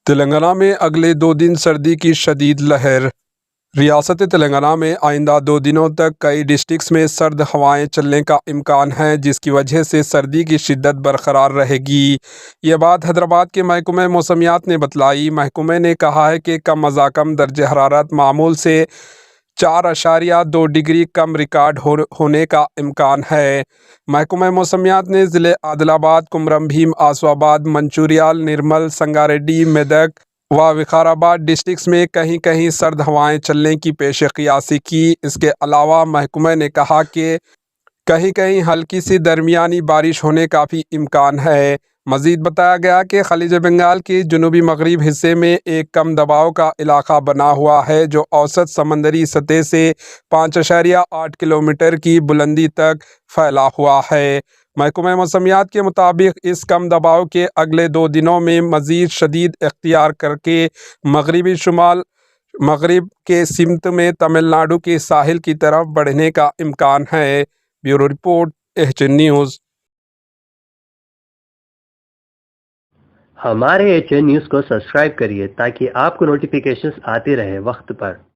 تلنگانہ میں اگلے 2 دن سردی کی شدید لہر۔ ریاست تلنگانہ میں آئندہ 2 دنوں تک کئی ڈسٹرکٹس میں سرد ہوائیں چلنے کا امکان ہے، جس کی وجہ سے سردی کی شدت برقرار رہے گی۔ یہ بات حیدرآباد کے محکمہ موسمیات نے بتلائی۔ محکمہ نے کہا ہے کہ کم از کم درجہ حرارت معمول سے 4.2 ڈگری کم ریکارڈ ہونے کا امکان ہے۔ محکمہ موسمیات نے ضلع عادل آباد، کمرم بھیم، آسو آباد، منچریال، نرمل، سنگاریڈی، میدک و وقار ڈسٹرکٹس میں کہیں کہیں سرد ہوائیں چلنے کی پیش قیاسی کی۔ اس کے علاوہ محکمہ نے کہا کہ کہیں کہیں ہلکی سی درمیانی بارش ہونے کا بھی امکان ہے۔ مزید بتایا گیا کہ خلیج بنگال کے جنوبی مغرب حصے میں ایک کم دباؤ کا علاقہ بنا ہوا ہے، جو اوسط سمندری سطح سے 5.8 کلومیٹر کی بلندی تک پھیلا ہوا ہے۔ محکمہ موسمیات کے مطابق اس کم دباؤ کے اگلے 2 دنوں میں مزید شدت اختیار کر کے مغربی شمال مغرب کے سمت میں تمل ناڈو کے ساحل کی طرف بڑھنے کا امکان ہے۔ Bureau report, H N news. ہمارے ایچ این نیوز کو سبسکرائب کریے تاکہ آپ کو نوٹیفیکیشنز آتے رہیں وقت پر۔